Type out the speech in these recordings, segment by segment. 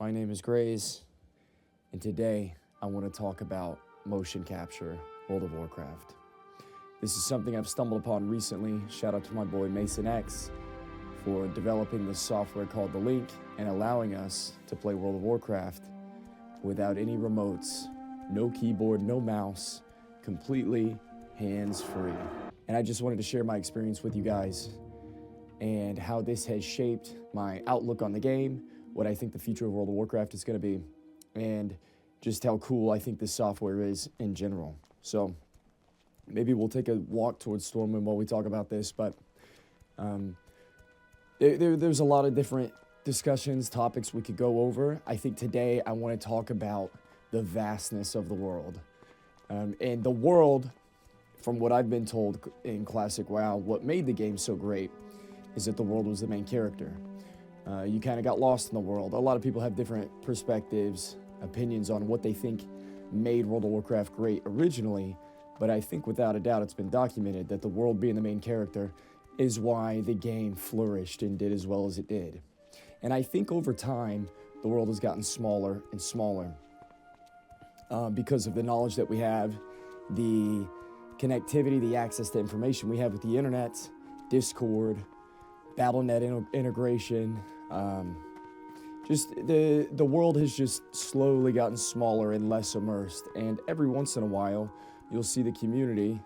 My name is Grays, and today I want to talk about motion capture, World of Warcraft. This is something I've stumbled upon recently. Shout out to my boy Mason X for developing this software called The Link and allowing us to play World of Warcraft without any remotes, no keyboard, no mouse, completely hands-free. And I just wanted to share my experience with you guys and how this has shaped my outlook on the game, what I think the future of World of Warcraft is going to be, and just how cool I think this software is in general. So maybe we'll take a walk towards Stormwind while we talk about this, but there's a lot of different discussions, topics we could go over. I think today I want to talk about the vastness of the world. And the world, from what I've been told in Classic WoW, what made the game so great is that the world was the main character. You kind of got lost in the world. A lot of people have different perspectives, opinions on what they think made World of Warcraft great originally, but I think without a doubt it's been documented that the world being the main character is why the game flourished and did as well as it did. And I think over time, the world has gotten smaller and smaller because of the knowledge that we have, the connectivity, the access to information we have with the internet, Discord, BattleNet integration. Just the world has just slowly gotten smaller and less immersed. And every once in a while, you'll see the community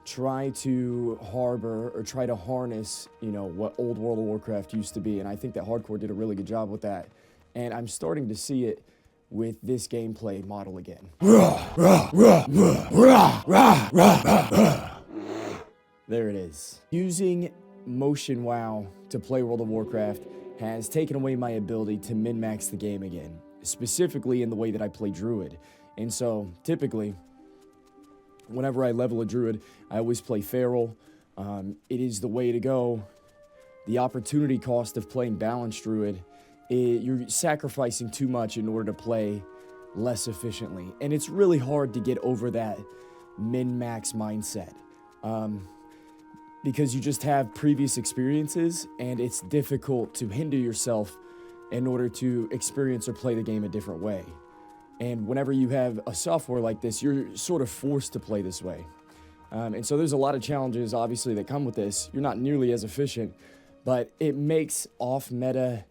try to harbor or try to harness, what old World of Warcraft used to be. And I think that Hardcore did a really good job with that. And I'm starting to see it with this gameplay model again. There it is. Using Motion WoW to play World of Warcraft has taken away my ability to min-max the game again, specifically in the way that I play Druid. And so, typically, whenever I level a Druid, I always play Feral. It is the way to go. The opportunity cost of playing Balanced Druid, you're sacrificing too much in order to play less efficiently. And it's really hard to get over that min-max mindset. Because you just have previous experiences, and it's difficult to hinder yourself in order to experience or play the game a different way. And whenever you have a software like this, you're sort of forced to play this way. And so there's a lot of challenges, obviously, that come with this. You're not nearly as efficient, but it makes off-meta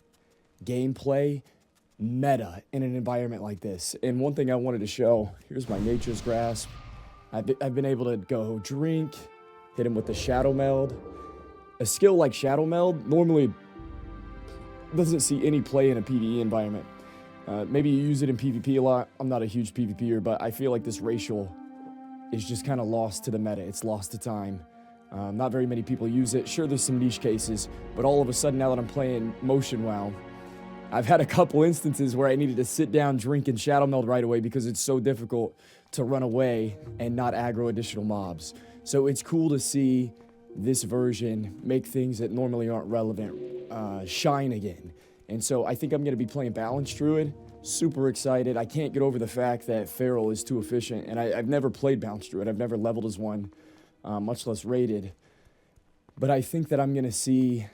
gameplay meta in an environment like this. And one thing I wanted to show, here's my Nature's Grasp. I've been able to go drink, hit him with the Shadow Meld. A skill like Shadow Meld normally doesn't see any play in a PvE environment. Maybe you use it in PvP a lot. I'm not a huge PvPer, but I feel like this racial is just kind of lost to the meta. It's lost to time. Not very many people use it. Sure, there's some niche cases, but all of a sudden now that I'm playing Motion WoW, I've had a couple instances where I needed to sit down, drink, and Shadow Meld right away because it's so difficult to run away and not aggro additional mobs. So it's cool to see this version make things that normally aren't relevant shine again. And so I think I'm going to be playing Balanced Druid. Super excited. I can't get over the fact that Feral is too efficient. And I've never played Balanced Druid. I've never leveled as one, much less rated. But I think that I'm going to see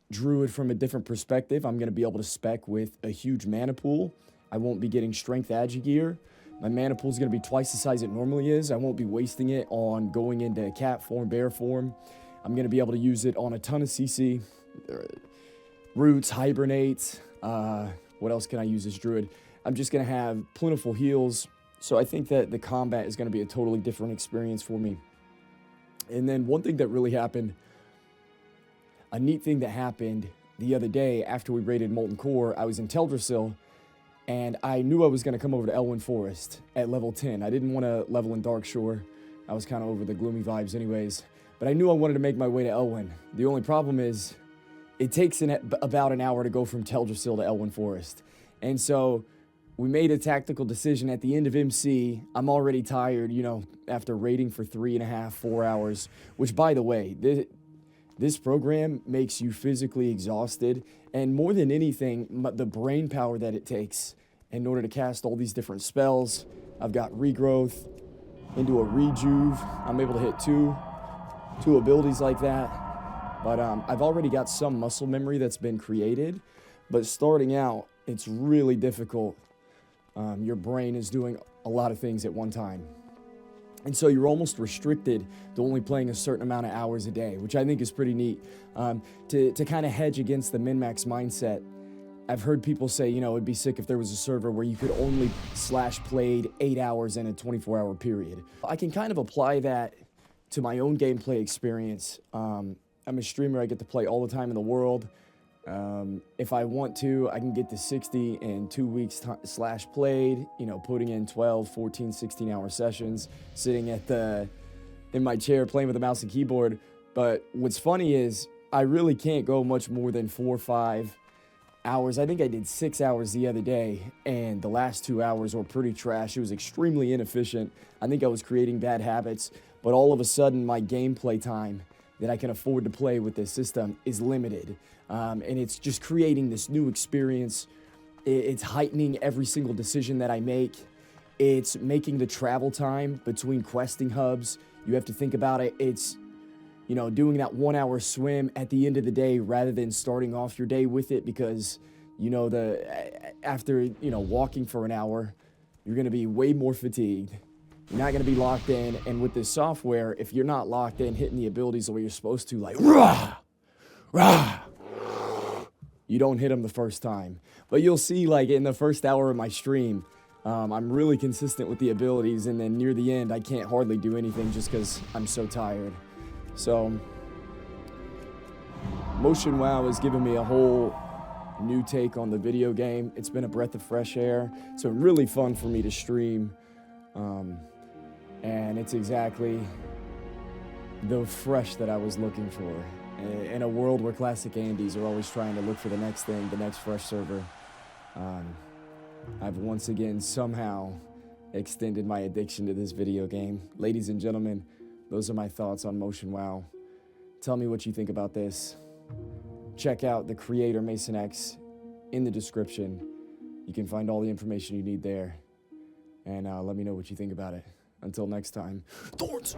Druid from a different perspective. I'm going to be able to spec with a huge mana pool. I won't be getting Strength Agi gear. My mana pool is going to be twice the size it normally is. I won't be wasting it on going into cat form, bear form. I'm going to be able to use it on a ton of CC. Roots, Hibernate. What else can I use as Druid? I'm just going to have plentiful heals. So I think that the combat is going to be a totally different experience for me. And then one thing that really happened, a neat thing that happened the other day after we raided Molten Core, I was in Teldrassil, and I knew I was going to come over to Elwyn Forest at level 10. I didn't want to level in Darkshore. I was kind of over the gloomy vibes anyways. But I knew I wanted to make my way to Elwyn. The only problem is it takes about an hour to go from Teldrassil to Elwyn Forest. And so we made a tactical decision at the end of MC. I'm already tired, after raiding for 3.5, 4 hours. Which, by the way, this program makes you physically exhausted, and more than anything, the brain power that it takes in order to cast all these different spells. I've got Regrowth into a Rejuve. I'm able to hit two abilities like that. But I've already got some muscle memory that's been created. But starting out, it's really difficult. Your brain is doing a lot of things at one time. And so you're almost restricted to only playing a certain amount of hours a day, which I think is pretty neat. To kind of hedge against the min-max mindset, I've heard people say, it'd be sick if there was a server where you could only /played 8 hours in a 24-hour period. I can kind of apply that to my own gameplay experience. I'm a streamer, I get to play all the time in the world. If I want to, I can get to 60 in 2 weeks /played, putting in 12, 14, 16-hour sessions, sitting in my chair playing with a mouse and keyboard. But what's funny is I really can't go much more than 4 or 5 hours. I think I did 6 hours the other day, and the last 2 hours were pretty trash. It was extremely inefficient. I think I was creating bad habits, but all of a sudden my gameplay time that I can afford to play with this system is limited. And it's just creating this new experience. It's heightening every single decision that I make. It's making the travel time between questing hubs. You have to think about it. It's, doing that 1 hour swim at the end of the day rather than starting off your day with it, because, after, walking for an hour, you're going to be way more fatigued. You're not going to be locked in. And with this software, if you're not locked in, hitting the abilities the way you're supposed to, like, rah, rah, you don't hit them the first time. But you'll see, like, in the first hour of my stream, I'm really consistent with the abilities, and then near the end, I can't hardly do anything just because I'm so tired. So, Motion WoW has given me a whole new take on the video game. It's been a breath of fresh air. It's been really fun for me to stream, and it's exactly the fresh that I was looking for. In a world where classic Andes are always trying to look for the next thing, the next fresh server, I've once again somehow extended my addiction to this video game. Ladies and gentlemen, those are my thoughts on Motion WoW. Tell me what you think about this. Check out the creator Mason X in the description. You can find all the information you need there. And let me know what you think about it. Until next time, Thorns!